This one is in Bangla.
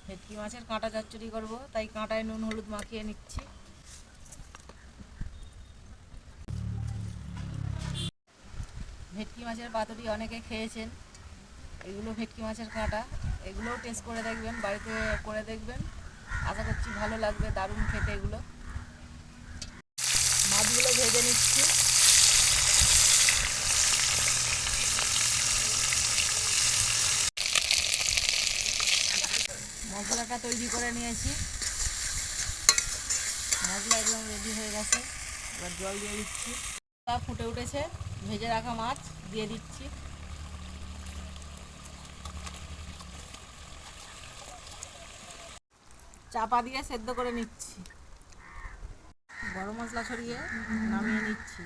ভেটকি মাছের কাঁটা চচ্চড়ি করব, তাই কাঁটায় নুন হলুদ মাখিয়ে নিচ্ছি। ভেটকি মাছের পাতুরি অনেকে খেয়েছেন, এগুলো ভেটকি মাছের কাঁটা, এগুলোও টেস্ট করে দেখবেন, বাড়িতে করে দেখবেন, আশা করছি ভালো লাগবে, দারুণ খেতে এগুলো। মাছগুলো ভেজে নিচ্ছি। মশলাটা তৈরি করে নিয়েছি, মশলা একদম রেডি হয়ে গেছে। এবার জল দিয়ে দিচ্ছি, ফুটে উঠেছে, ভেজে রাখা মাছ দিয়ে দিচ্ছি। চাপা দিয়ে সেদ্ধ করে নিচ্ছি। গরম মশলা ছড়িয়ে নামিয়ে নিচ্ছি।